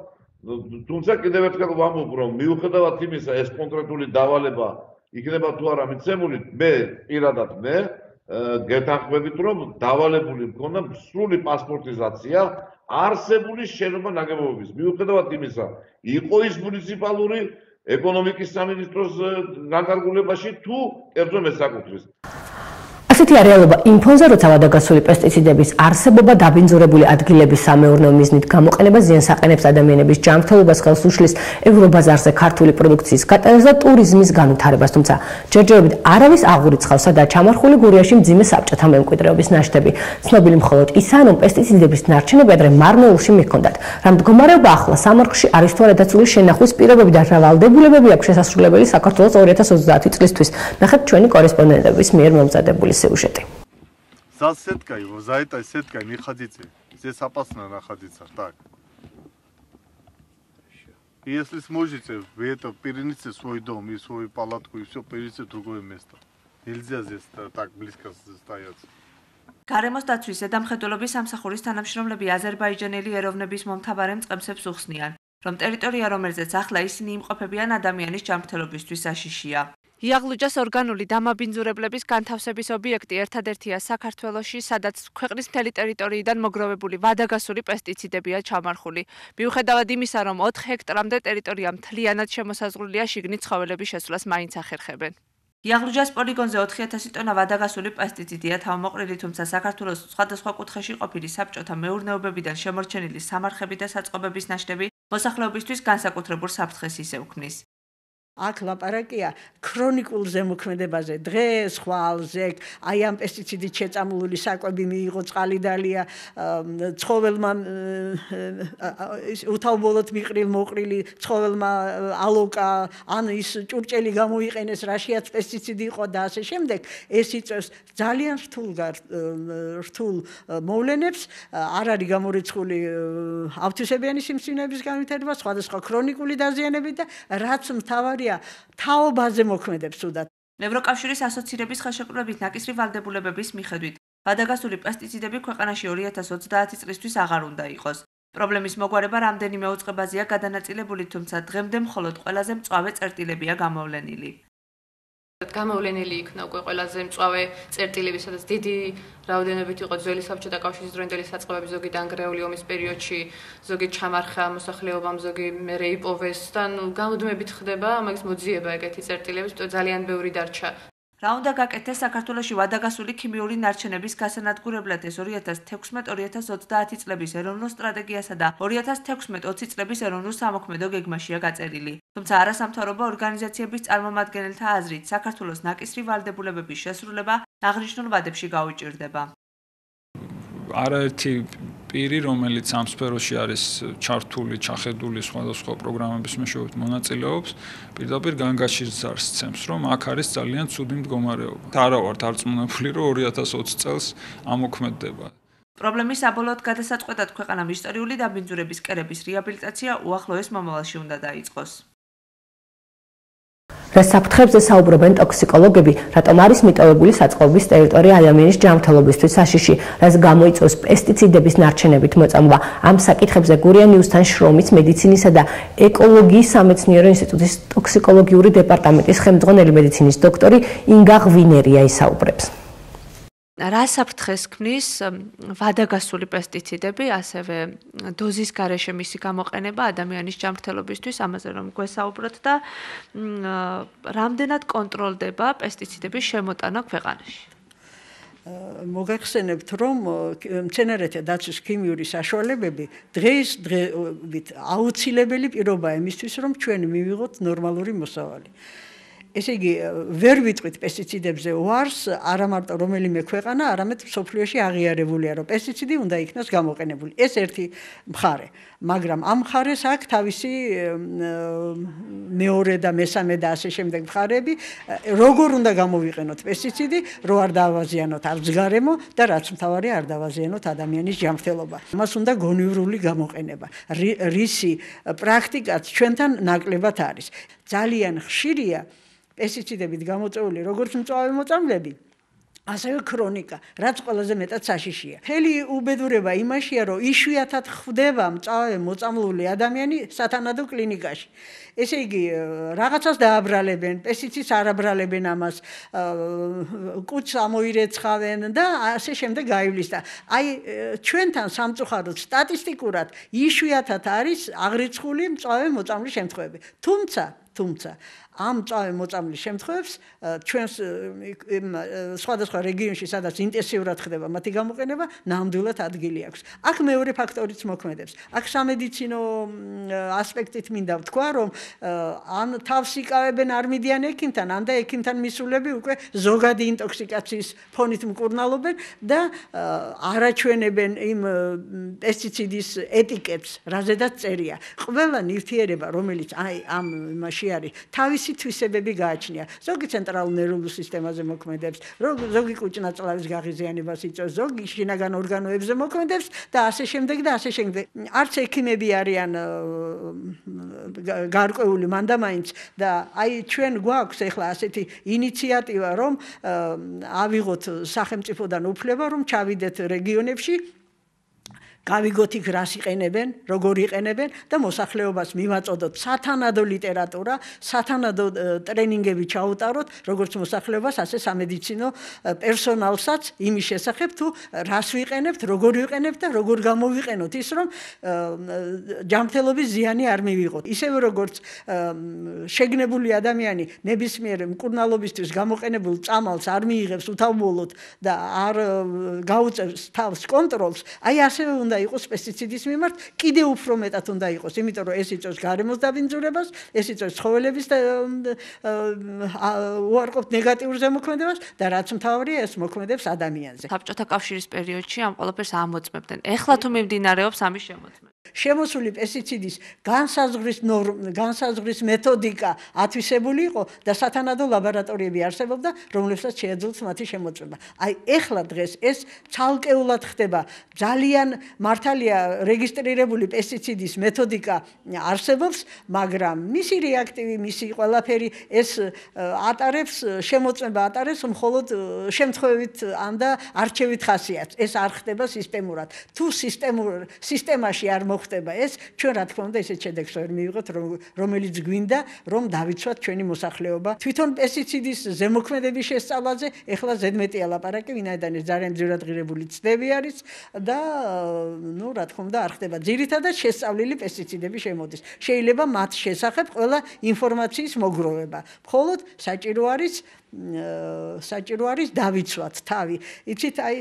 თუმცა კიდევ ერთხელ ვამბობ, რომ მიუხედავად იმისა, ეს კონკრეტული დავალება იქნება თუ არა მიცემული, მე პირადად გეთანხმებით, რომ დავალებული მქონდა სრული პასპორტიზაცია არსებული შენობა ნაგებობების. მიუხედავად იმისა, იყო ის მუნიციპალური ეკონომიკის სამინისტროს განკარგულებაში თუ კერძო მესაკუთრის. ასეთი რეალობა იმ ფონზე, როცა ვადაგასული პესტიციდების არსებობა დაბინძურებული ადგილების სამეურნეო მიზნით გამოყენება ზიანს აყენებს ადამიანების ჯანმრთელობას, ხელს უშლის ევრობაზარზე ქართული პროდუქციის გატანას და ტურიზმის განვითარებას, თუმცა ჯერჯერობით არავის აღურიცხავსა და ჩამარხული გურიაში მძიმე საბჭოთა მემკვიდრეობის ნაშთები. ცნობილი მხოლოდ ისაა, რომ პესტიციდების ნარჩენები ადრე მარნეულში მიჰქონდათ. რა მდგომარეობა ახლა სამარხში არის თუ არა დაცული შენახვის პირობები და რა ვალდებულებები აქვს შესასრულებელი საქართველოს 2030 წლისთვის. ნახეთ ჩვენი კორესპონდენტების მიერ მომზადებული сюжеты. За сеткой, за этой сеткой не ходите. Здесь опасно находиться. Так. Если сможете, вы это перенесите свой дом и свою палатку и все перенесите в другое место. Нельзя здесь так близко стоять. გარემოს დაცვის ზედამხედველობის სამსახურის თანამშრომლები აზერბაიჯანელი ეროვნების მომთაბარე მწყემსებს უხსნიან, რომ ტერიტორია, რომელზეც ახლა ისინი იმყოფებიან, ადამიანის ჯანმრთელობისთვის საშიშია. იაღლუჯას ორგანული დამაბინძურებლების განთავსების ობიექტი ერთადერთია საქართველოში, სადაც ქვეყნის მთელი ტერიტორიიდან მოგროვებული ვადაგასული პესტიციდებია ჩამარხული. მიუხედავად იმისა, რომ 4 ჰექტრამდე ტერიტორია მთლიანად შემოსაზღვრულია, შიგნით ცხოველების შესვლას მაინც ახერხებენ. იაღლუჯას პოლიგონზე 4000 ტონა ვადაგასული პესტიციდია თავმოყრილი, თუმცა საქართველოს სხვადასხვა კუთხეში ყოფილი საბჭოთა მეურნეობებიდან შემორჩენილი სამარხები და საწყობების ნაშთები მოსახლეობისთვის განსაკუთრებულ საფრთხეს ისევ ქმნის. აქ ლაპარაკია ქრონიკულ ზემოქმედებაზე, დღეს, ხვალზე, აი ამ პესტიციდით შეწამლული საკვები მიიღო წყალიდალია, ცხოველმა უთავბოლოდ მიყრილ მოყრილი ცხოველმა ალოკა, ან ის ჭურჭელი გამოიყენეს, რაშიაც პესტიციდი იყო და ასე შემდეგ, ეს იწევს ძალიან რთულ მოვლენებს, არ არის გამორიცხული ავთვისებიანი სიმსივნეების განვითარება, სხვადასხვა ქრონიკული დაზიანებით და რაც მთავარი თაობაზე მოქმედებს უდად. ევროკავშირის ასოცირების ხელშეკრულებით ნაკისრი ვალდებულებების მიხედვით, ვადაგასული პესტიციდები ქვეყანაში 2030 წლისთვის აღარ უნდა იყოს. პრობლემის მოგვარება რამდენიმე უწყებაზეა გადანაწილებული, თუმცა დღემდე მხოლოდ ყველაზე მწვავე წერტილებია გამოვლენილი. გამოვლენილი იქნა უკვე ყველაზე მწვავე წერტილები, სადაც დიდი რაოდენობით იყო ძველი საბჭოთა კავშირის დროინდელი საწყობები, ზოგი დანგრეული ომის პერიოდში, ზოგი ჩამარხა მოსახლეობამ, ზოგი მერე იპოვეს და გამუდმებით ხდება მაგის მოძიება ეგეთი წერტილების, ძალიან ბევრი დარჩა. რა უნდა გაკეთდეს საქართველოში ვადაგასული ქიმიური ნარჩენების გასანადგურებლად ეს 2016-2030 წლების ეროვნულ სტრატეგიასა და 2016-20 წლების ეროვნულ სამოქმედო გეგმაშია გაწერილი. თუმცა არასამთავრობო ორგანიზაციების წარმომადგენელთა აზრით, საქართველოს ნაკისრი ვალდებულებების შესრულება აღნიშნულ ვადებში გაუჭირდება. არაერთი პირი, რომელიც ამ სფეროში არის ჩართული, ჩახედული სხვადასხვა პროგრამების მეშვეობით მონაწილეობს, პირდაპირ განგაშის ზარს ცემს, რომ აქ არის ძალიან ცუდი მდგომარეობა. არა ვარ დარწმუნებული, რომ 2020 წელს ამოქმედდება. პრობლემის საბოლოოდ გადასაწყვეტად ქვეყანამ ისტორიული დაბინძურების კერების რეაბილიტაცია უახლოეს მომავალში უნდა დაიწყოს. რა საფრთხებზე საუბრობენ ტოქსიკოლოგები, რატომ არის მიტოვებული საწყობის ტერიტორია ადამიანის ჯანმრთელობისთვის საშიში, რაც გამოიწვევს პესტიციდების ნარჩენებით მოწამვლა. ამ საკითხებზე გურია ნიუსთან შრომის მედიცინისა და ეკოლოგიის სამეცნიერო ინსტიტუტის ტოქსიკოლოგიური დეპარტამენტის ხელმძღვანელი მედიცინის დოქტორი ინგა ღვინერია ისაუბრებს. რა საფრთხეს ქმნის ვადაგასული პესტიციდები, ასევე დოზის გარეშე მისი გამოყენება ადამიანის ჯანმრთელობისთვის, ამაზე რომ გვესაუბროთ და რამდენად კონტროლდება პესტიციდების შემოტანა ქვეყანაში. მოგახსენებთ, რომ მცენარეთა დაცვის ქიმიური საშუალებები დღესდღეობით აუცილებელი პირობაა იმისთვის, რომ ჩვენ მივიღოთ ნორმალური მოსავალი. ესე იგი, ვერ ვიტყვით პესტიციდებზე ვარს, არა მარტო რომელიმე ქვეყანა, არამედ მსოფლიოში აღიარებულია, რომ პესტიციდი უნდა იქნას გამოყენებული. ეს ერთი მხარე. მაგრამ ამ მხარეს აქვს თავისი მეორე და მესამე და ასე შემდეგ მხარეები, როგორ უნდა გამოვიყენოთ პესტიციდი, რო არ დაავაზიანოთ არც გარემო და რაც მთავარია, არ დაავაზიანოთ ადამიანის ჯანმრთელობა. მას უნდა გონივრული გამოყენება. რისი პრაქტიკაც ჩვენთან ნაკლებად არის. ძალიან ხშირია პესტიციდებით გამოწვეული როგორც მწვავე მოწამვლები, ასევე ქრონიკა, რაც ყველაზე მეტად საშიშია. მთელი უბედურება იმაშია, რომ იშვიათად ხვდება მწვავე მოწამლული ადამიანი სათანადო კლინიკაში. ესე იგი, რაღაცას დააბრალებენ, პესტიციდს არ აბრალებენ ამას, კუჭს ამოირეცხავენ და ასე შემდეგ გაივლის და აი ჩვენთან სამწუხაროდ სტატისტიკურად იშვიათად არის აღრიცხული მწვავე მოწამვლის შემთხვევები. თუმცა ამ მწვავე მოწამვლის შემთხვევებს ჩვენს სხვადასხვა რეგიონში, სადაც ინტენსიურად ხდება მათი გამოყენება, ნამდვილად ადგილი აქვს. აქ მეორე ფაქტორიც მოქმედებს. აქ სამედიცინო ასპექტით მინდა ვთქვა, რომ ან თავს იკავებენ არ მიდიან ექიმთან, ან და ექიმთან მისულები უკვე ზოგადი ინტოქსიკაციის ფონით მკურნალობენ და არაჩვენებენ იმ პესტიციდის ეტიკეტს, რაზედაც წერია. ყველა ნივთიერება, რომელიც აი ამ იმაში არის, თავისი თვისებები გააჩნია. ზოგი ცენტრალურ ნერვულ სისტემაზე მოქმედებს, ზოგი კუჭნაწლავის გაღიზიანებას იწვევს, ზოგი შინაგან ორგანოებზე მოქმედებს და ასე შემდეგ და ასე შემდეგ. არც ექიმები არიან გარკვეული მანდამაინც და აი ჩვენ გვაქვს ახლა ასეთი ინიციატივა, რომ ავიღოთ სახელმწიფოდან უფლება, რომ ჩავიდეთ რეგიონებში, გავიგოთ იქ რას იყენებენ, როგორ იყენებენ და მოსახლეობას მივაწოდოთ სათანადო ლიტერატურა, სათანადო ტრენინგები ჩაუტაროთ, როგორც მოსახლეობას, ასე სამედიცინო პერსონალსაც იმის შესახებ, თუ რას ვიყენებთ, როგორ ვიყენებთ და როგორ გამოვიყენოთ ის, რომ ჯანმრთელობის ზიანი არ მივიღოთ. ისევე როგორც შეგნებული ადამიანი ნებისმიერ მკურნალობისთვის გამოყენებულ წამალს არ მიიღებს უთავმოვლოდ და არ გაუწევს თავს კონტროლს, აი ასევე უნდა იყოს პესტიციდის მიმართ, კიდევ უფრო მეტად უნდა იყოს, იმიტომ რომ ეს იწვევს გარემოს დაბინძურებას, ეს იწვევს ცხოველების უარყოფით ნეგატიურ ზემოქმედებას და რაც მთავარია, ეს მოქმედებს ადამიანზე. საბჭოთა კავშირის პერიოდში ამ ყველაფერს ამოწმებდნენ. ეხლა თუ მიმდინარეობს ამის შემოწმება. შემოსული პესტიციდის განსაზღვრის მეთოდიკა ათვისებული იყო და სათანადო ლაბორატორიები არსებობდა, რომლებსაც შეეძლოთ მათი შემოწმება. აი ეხლა დღეს ეს ცალკეულად ხდება. ძალიან მართალია რეგისტრირებული პესტიციდის მეთოდიკა არსებობს, მაგრამ მისი რეაქტივი, მისი ყველაფერი ეს ატარებს, შემოწმება ატარებს მხოლოდ შემთხვევით ან და არჩევით ხასიათს. ეს არ ხდება სისტემურად. თუ სისტემაში არ მოხდება ეს, ჩვენ რა თქმა უნდა ისეთ შედეგს ვერ მივიღოთ, რომელიც გვინდა, რომ დავიცვათ ჩვენი მოსახლეობა. თვითონ პესტიციდის ზემოქმედების შესწავლაზე ეხლა ზედმეტია ლაპარაკი, ვინაიდან ეს ძალიან ძირად ღირებული ცდები არის და რა თქმა უნდა არ ხდება. ძირითადად შესწავლილი პესტიციდები შემოდის. შეიძლება მათ შესახებ ყველა ინფორმაციის მოგროვება. მხოლოდ საჭირო არის დავიცვათ თავი. იცით, აი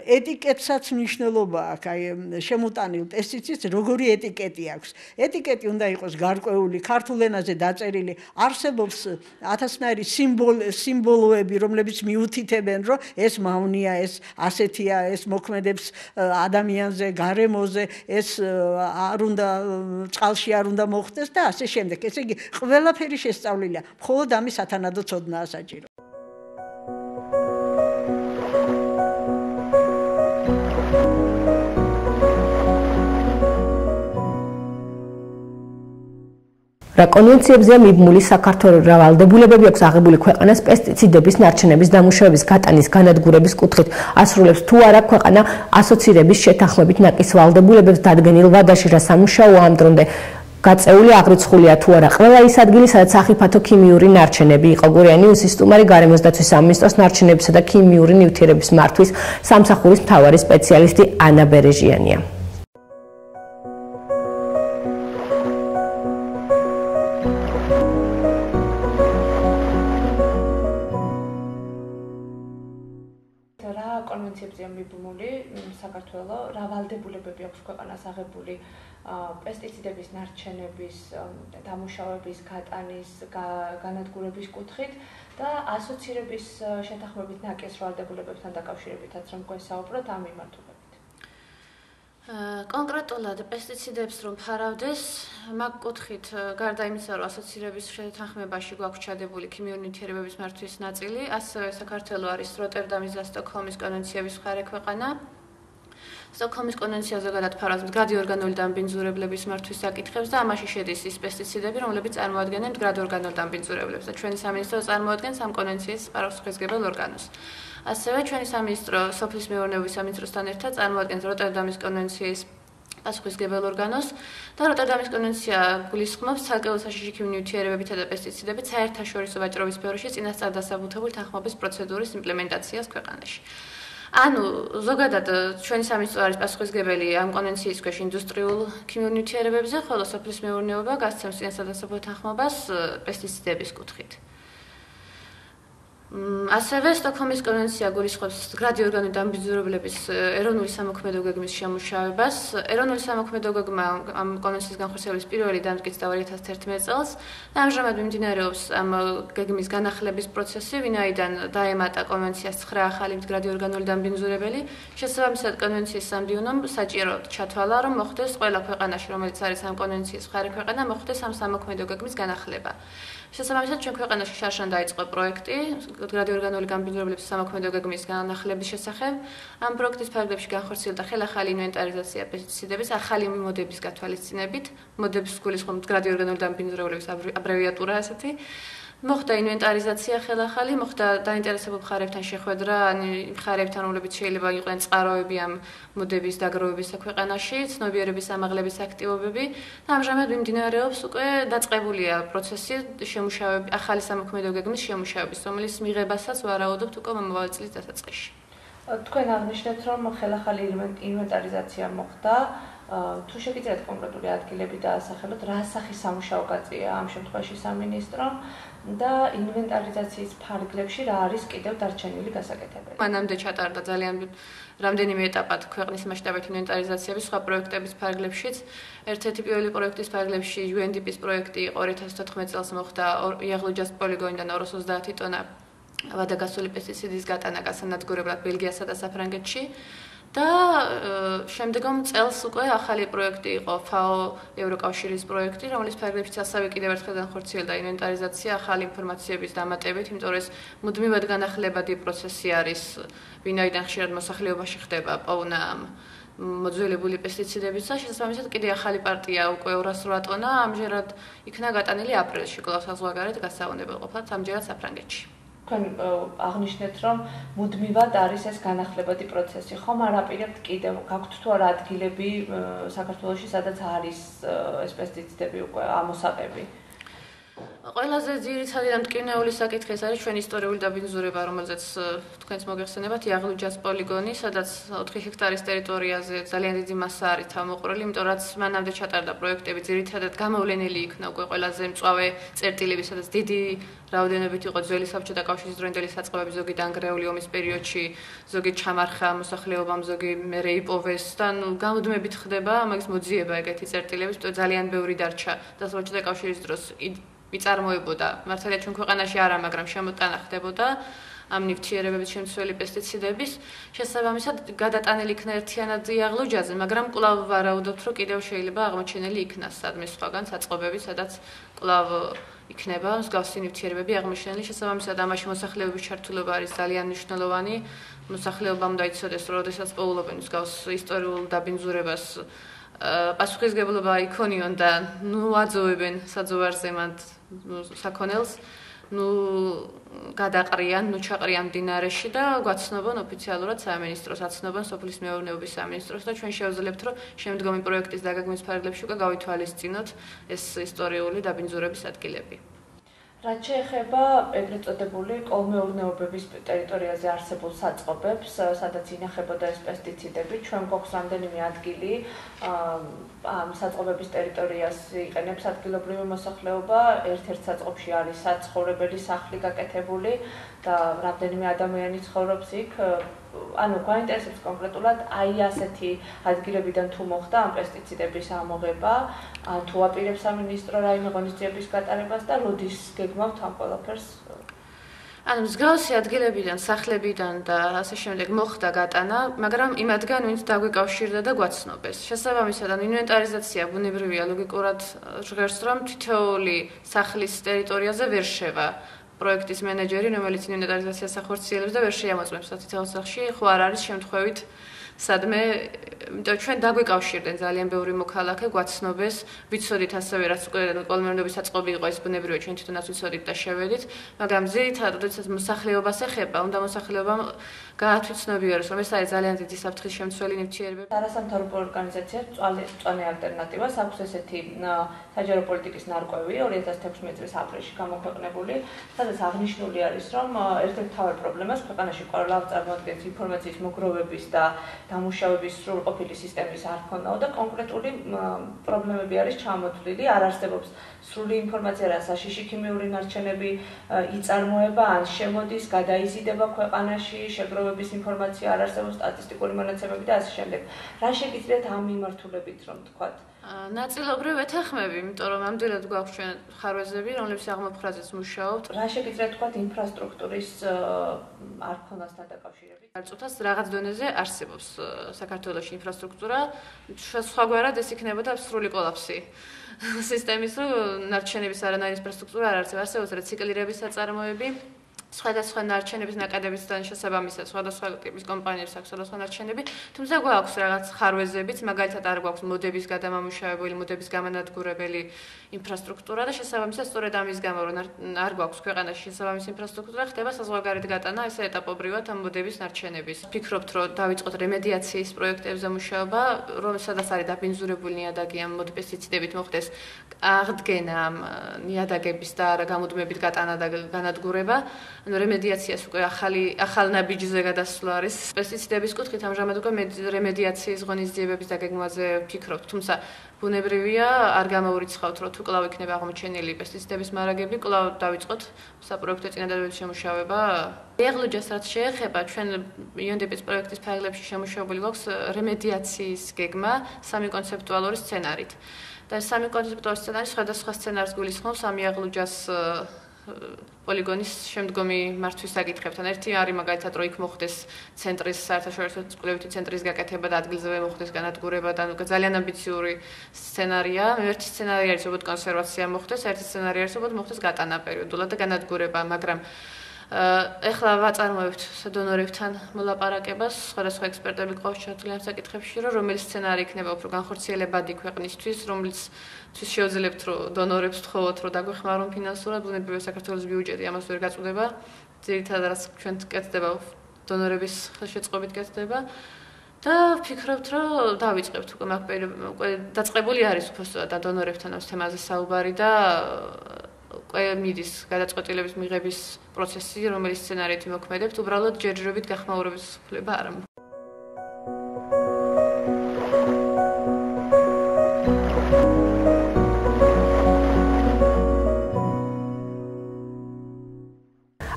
ეტიკეტსაც მნიშვნელობა აქვს, აი შემოტანილ პესტიციდს როგორი ეტიკეტი აქვს. ეტიკეტი უნდა იყოს გარკვეული, ქართულ ენაზე დაწერილი. არსებობს ათასნაირი სიმბოლოები, რომლებიც მიუთითებენ, რომ ეს მავნია, ეს ასეთია, ეს მოქმედებს ადამიანზე, გარემოზე, ეს არ უნდა წყალში არ უნდა მოხდეს და ასე შემდეგ. ესე იგი, ყველაფერი შესწავლილია. მხოლოდ ამის სათანადო ცოდნაა საჭირო. რა კონვენციებზეა მიბმული საქართველოს რა ვალდებულებები აქვს აღებული ქვეყანას პესტიციდების ნარჩენების დამუშავების გატანის განადგურების კუთხით ასრულებს თუ არა ქვეყანა ასოცირების შეთანხმებით ნაკის ვალდებულებებს დადგენილ ვადაში რა სამუშაო ამ დრომდე გაწეული აღრიცხულია თუ არა ყველა ის ადგილი სადაც სახიფათო ქიმიური ნარჩენები იყო გურიანი უსის სტუმარი გარემოს დაცვის სამინისტროს ნარჩენებისა და ქიმიური ნივთიერების მართვის სამსახურის მთავარი სპეციალისტი ანა ბერეჟიანია კონვენციებზეა მიბმული საქართველოს რა ვალდებულებები აქვს ქვეყანას აღებული პესტიციდების ნარჩენების დამუშავების გატანის განადგურების კუთხით და ასოცირების შეთანხმებით ნაკის ვალდებულებებთან დაკავშირებითაც რომ გვესაუბროთ ამ მიმართულებით. კონკრეტულად პესტიციდებს რომ ფარავდეს, მაგ კუთხით გარდა იმისა, რომ ასოცირების შეთანხმებაში გვაქვს ჩადებული ქიმიური ნივთიერებების მართვის ნაწილი, ასევე საქართველო არის როტერდამის და სტოკჰოლმის კონვენციების მხარე ქვეყანა. სტოკჰოლმის კონვენცია ზოგადად ფარავს მდგრადი ორგანული დამბინძურებლების მართვის საკითხებს და ამაში შედის ის პესტიციდები, რომლებიც წარმოადგენენ მდგრად ორგანულ დამბინძურებლებს და ჩვენი სამინისტრო წარმოადგენს ამ კონვენციის პარასხისგებელ ორგანოს. ასევე ჩვენი სამინისტრო სოფლის მეურნეობის სამინისტროსთან ერთად წარმოადგენს როტერდამის კონვენციის პასუხისმგებელ ორგანოს და როტერდამის კონვენცია გულისხმობს ცალკეულ საშიში ქიმიური ნივთიერებებითა და პესტიციდებით საერთაშორისო ვაჭრობის სფეროში წინასწარ დასაბუთებული თანხმობის პროცედურის იმპლემენტაციას ქვეყანაში. ანუ ზოგადად ჩვენი სამინისტრო არის პასუხისმგებელი ამ კონვენციის ქვეშ ინდუსტრიულ ქიმიურ ნივთიერებებზე, ხოლო სოფლის მეურნეობა გასცემს წინასწარ დასაბუთებულ თანხმობას პესტიციდების კუთხით. ასევე სტოკჰოლმის კონვენცია გულისხმობს მდგრადი ორგანული დამბინძურებლების ეროვნული სამოქმედო გეგმის შემუშავებას. ეროვნული სამოქმედო გეგმა ამ კონვენციის განხორციელების პირველი დამტკიცდა 2011 წელს და ამჟამად მიმდინარეობს ამ გეგმის განახლების პროცესი, ვინაიდან დაემატა კონვენციას 9 ახალი მდგრადი ორგანული დამბინძურებელი. შესაბამისად კონვენციის სამდივნომ საჭირო ჩათვალა, რომ მოხდეს ყველა ქვეყანაში, რომელიც არის ამ კონვენციის მხარე ქვეყანა, მოხდეს ამ სამოქმედო გეგმის განახლება. შესაბამისად ჩვენ ქვეყანაში შარშან დაიწყო პროექტი მდგრადი ორგანული დამბინძურებლების სამოქმედო გეგმის განახლების შესახებ. ამ პროექტის ფარგლებში განხორციელდა ხელახალი ინვენტარიზაცია პესტიციდების ახალი მოდების გათვალისწინებით, მოდებს გულისხმობს მდგრადი ორგანული დამბინძურებლების აბრევიატურა ასეთი. მოხდა ინვენტარიზაცია ხელახალი, მოხდა დაინტერესებულ მხარეებთან შეხვედრა, მხარეებთან, რომლებიც შეიძლება იყვნენ წყაროები ამ მოდების დაგროვებისა ქვეყანაში, ცნობიერების ამაღლების აქტივობები და ამჟამად მიმდინარეობს უკვე დაწყებულია პროცესი შემუშავების ახალი სამოქმედო გეგმის შემუშავების, რომლის მიღებასაც ვარაუდობთ უკვე მომავალი წლის დასაწყისში. თქვენ აღნიშნეთ, რომ ხელახალი ინვენტარიზაცია მოხდა. თუ შეგიძლიათ კონკრეტული ადგილები დაასახელოთ, რა სახის სამუშაო გაწია ამ შემთხვევაში სამინისტრომ და ინვენტარიზაციის ფარგლებში რა არის კიდევ დარჩენილი გასაკეთებელი. მანამდე ჩატარდა ძალიან რამდენიმე ეტაპად ქვეყნის მასშტაბით ინვენტარიზაციების სხვა პროექტების ფარგლებშიც. ერთ-ერთი პირველი პროექტის ფარგლებში UNDP-ის პროექტი იყო 2014 წელს მოხდა იაღლუჯას პოლიგონიდან 230 ტონა ვადაგასული პესტიციდის გატანა გასანადგურებლად ბელგიასა და საფრანგეთში. და შემდგომ წელს უკვე ახალი პროექტი იყო FAO ევროკავშირის პროექტი, რომლის ფარგლებშიც ასევე კიდევ ერთხელ განხორციელდა ინვენტარიზაცია ახალი ინფორმაციების დამატებით, იმიტომ რომ ეს მუდმივად განახლებადი პროცესი არის, ვინაიდან ხშირად მოსახლეობაში ხდება პოვნა მოძველებული პესტიციდების და შესაბამისად კიდე ახალი პარტია უკვე 208 ტონა ამჯერად იქნა გატანილი აპრილში კვლავ საზღვარგარეთ გასაუბრებელყოფად ამჯერად საფრანგეთში. თქვენ აღნიშნეთ, რომ მუდმივად არის ეს განახლებადი პროცესი. ხომ არ აპირებთ კიდევ გაქვთ თუ არა ადგილები საქართველოში, სადაც არის ეს პესტიციდები უკვე ამოსაყები? ყველაზე ძირითადი და მტკივნეული საკითხი ეს არის ჩვენი ისტორიული დაბინძურება, რომელზეც თქვენს მოგეხსენებათ იაღლუჯას პოლიგონი, სადაც 4 ჰექტარის ტერიტორიაზე ძალიან დიდი მასა არის თავმოყრილი, იმიტომ რაც მანამდე ჩატარდა პროექტები, ძირითადად გამოვლენილი იქნა უკვე ყველაზე მწვავე წერტილები, სადაც დიდი რაოდენობით იყო ძველი საბჭოთა კავშირის დროინდელი საწყობები, ზოგი დანგრეული ომის პერიოდში, ზოგი ჩამარხა მოსახლეობამ, ზოგი მერე იპოვეს და გამუდმებით ხდება მაგის მოძიება ეგეთი წერტილების, იმიტომ ძალიან ბევრი დარჩა და საბჭოთა კავშირის დროს იწარმოებოდა მართალია ჩვენ ქვეყანაში არა, მაგრამ შემოტანა ხდებოდა ამ ნივთიერებების შემცველი პესტიციდების. შესაბამისად გადატანილი იქნა ერთიანად იაღლუჯაზე, მაგრამ კვლავ ვარაუდობთ, რომ კიდევ შეიძლება აღმოჩენილი იქნას სადმე სხვაგან საწყობები, სადაც კვლავ იქნება მსგავსი ნივთიერებები აღმოჩენილი. შესაბამისად ამაში მოსახლეობის ჩართულობა არის ძალიან მნიშვნელოვანი. მოსახლეობამ უნდა იცოდეს, რომ როდესაც პოულობენ მსგავს ისტორიულ დაბინძურებას პასუხისგებლობა იქონიონ და აძოვებენ საძოვარზე მათ საქონელს, გადაყრიან, ჩაყრიან მდინარეში და გვაცნობონ ოფიციალურად სამინისტროს, აცნობონ სოფლის მეურნეობის სამინისტროს და ჩვენ შევძლებთ, რომ შემდგომი პროექტის დაგეგმვის ფარგლებში უკვე გავითვალისწინოთ ეს ისტორიული დაბინძურების ადგილები. რაც შეეხება ეგრეთ წოდებული კოლმეურნეობების ტერიტორიაზე არსებულ საწყობებს, სადაც ინახებოდა ეს პესტიციდები, ჩვენ გვაქვს რამდენიმე ადგილი ამ საწყობების ტერიტორიას იყენებს ადგილობრივი მოსახლეობა, ერთ-ერთ საწყობში არის საცხოვრებელი სახლი გაკეთებული და რამდენიმე ადამიანი ცხოვრობს იქ. ანუ გვაინტერესებს კონკრეტულად აი ასეთი ადგილებიდან თუ მოხდა ამ პესტიციდების ამოღება, ან თუ აპირებს სამინისტრო რაიმე ღონისძიების გატარებას და როდის გეგმავთ ამ ყველაფერს? ანუ მსგავსი ადგილებიდან, სახლებიდან და ასე შემდეგ მოხდა გატანა, მაგრამ იმათგან ვინც დაგვიკავშირდა და გვაცნობეს. შესაბამისად, ინვენტარიზაცია ბუნებრივია ლოგიკურად ჟღერს, რომ თითოეული სახლის ტერიტორიაზე ვერ შევა პროექტის მენეჯერი, რომელიც ინვენტარიზაციას ახორციელებს და ვერ შეამოწმებს თითოეულ სახლში, ხო არ არის შემთხვევით სადმე, იმიტომ ჩვენ დაგვიკავშირდნენ ძალიან ბევრი მოქალაქე, გვაცნობეს, ვიცოდით ასევე რაც უკვე კოლმეურნეობის საწყობი იყო ეს ბუნებრივია, ჩვენ თვითონაც ვიცოდით და შევედით, მაგრამ ძირითადად როდესაც მოსახლეობას ეხება, უნდა მოსახლეობამ გაათვითცნობიეროს, რომ ეს არის ძალიან დიდი საფრთხის შემცველი ნივთიერებები. არასამთავრობო ორგანიზაციას მწვანე ალტერნატივას აქვს ესეთი საჯარო პოლიტიკის ნარკვევი 2016 წლის აპრილში გამოქვეყნებული, სადაც აღნიშნული არის, რომ ერთ-ერთ მთავარ პრობლემას ქვეყანაში ყველა წარმოადგენს ინფორმაციის მოგროვების და დამუშავების სრულყოფილი სისტემის არ ქონაო და კონკრეტული პრობლემები არის ჩამოთვლილი, არ არსებობს სრული ინფორმაცია, რა საშიში ქიმიური ნარჩენები იწარმოება ან შემოდის, გადაიზიდება ქვეყანაში, შეგროვების ინფორმაცია არ არსებობს, სტატისტიკური მონაცემები და ასე შემდეგ. რა შეგიძლიათ ამ მიმართულებით რომ თქვათ? ნაწილობრივ ეთანხმები, იმიტომ რომ ამდენად გვაქვს ჩვენ ხარვეზები, რომლებიც აღმოფხვრაზეც მუშაობთ. რა შეგიძლიათ თქვათ ინფრასტრუქტურის არ ქონასთან დაკავშირებით? არწუთას რაღაც დონეზე არსებობს საქართველოში ინფრასტრუქტურა, სხვაგვარად ეს იქნებოდა სრული კოლაფსი სისტემის, რომ ნარჩენების არანაირი ინფრასტრუქტურა არ არსებობს, არსებობს რეციკლირების საწარმოები, სხვადასხვა ნარჩენების ნაკადებისგან შესაბამისად სხვადასხვა ტიპის კომპანიებს აქვს სხვადასხვა ნარჩენები, თუმცა გვაქვს რაღაც ხარვეზებიც, მაგალითად არ გვაქვს მოდების გადამამუშავებელი, მოდების გამანადგურებელი ინფრასტრუქტურა და შესაბამისად სწორედ ამის გამო რომ არ გვაქვს ქვეყანაში შესაბამისი ინფრასტრუქტურა, ხდება საზღვარგარეთ გატანა ესე ეტაპობრივად ამ მოდების ნარჩენების. ვფიქრობთ, რომ დავიწყოთ რემედიაციის პროექტებზე მუშაობა, რომ სადაც არის დაბინძურებული ნიადაგი ამ მოდი პესტიციდებით მოხდეს აღდგენა ამ ნიადაგების და გამუდმებით გატანა და განადგურება. ანუ რემედიაციას უკვე ახალ ნაბიჯზე გადასვლა არის. პესტიციდების კუთხით ამჟამად უკვე რემედიაციის ღონისძიებების დაგეგმვაზე ვფიქრობთ, თუმცა ბუნებრივია, არ გამოურიცხავთ, რომ თუ კვლავ იქნება აღმოჩენილი პესტიციდების მარაგები, კვლავ დავიწყოთ საპროექტო წინადადების შემუშავება. იღლუჯას რაც შეეხება, ჩვენ UNDP-ის პროექტის ფაილებში შემუშავებული გვაქვს რემედიაციის გეგმა სამი კონცეპტუალური სცენარით. და სამი კონცეპტუალური სცენარი სხვადასხვა სცენარს გულისხმობს ამ იღლუჯას პოლიგონის შემდგომი მართვის საკითხებთან. ერთი არის მაგალითად რომ იქ მოხდეს ცენტრის საერთაშორისო კვლევითი ცენტრის გაკეთება და ადგილზევე მოხდეს განადგურება და ძალიან ამბიციური სცენარია. ერთი სცენარი არის როგორც კონსერვაცია მოხდეს, ერთი სცენარი არის როგორც მოხდეს გატანა პერიოდულად და განადგურება, მაგრამ ეხლა ვაწარმოებთ დონორებთან მოლაპარაკებას, სხვადასხვა ექსპერტები ყავს ჩართული ამ საკითხებში, რომ რომელი სცენარი იქნება უფრო განხორციელებადი ქვეყნისთვის, რომელიც შეუძლებთ რომ დონორებს თხოვოთ, რომ დაგვეხმარონ ფინანსურად, ბუნებრივია საქართველოს ბიუჯეტი ამას ვერ გაწუდება, ძირითადად რაც ჩვენ კეთდება დონორების ხელშეწყობით კეთდება და ვფიქრობთ, რომ დავიწყებთ უკვე დაწყებული არის უბრალოდ და დონორებთან ამ თემაზე საუბარი და უკვე მიდის გადაწყვეტილების მიღების პროცესი, რომელიც სცენარით მოქმედებთ, უბრალოდ ჯერჯერობით გახმაურების უფლება არ აქვს.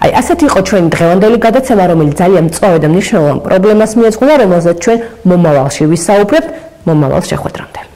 აი, ასეთი იყო ჩვენი დღევანდელი გადაცემა, რომელიც ძალიან მწვავე და მნიშვნელოვან პრობლემას მიეძღვნა, რომელზეც ჩვენ მომავალში ვისაუბრებთ, მომავალ შეხვედრამდე.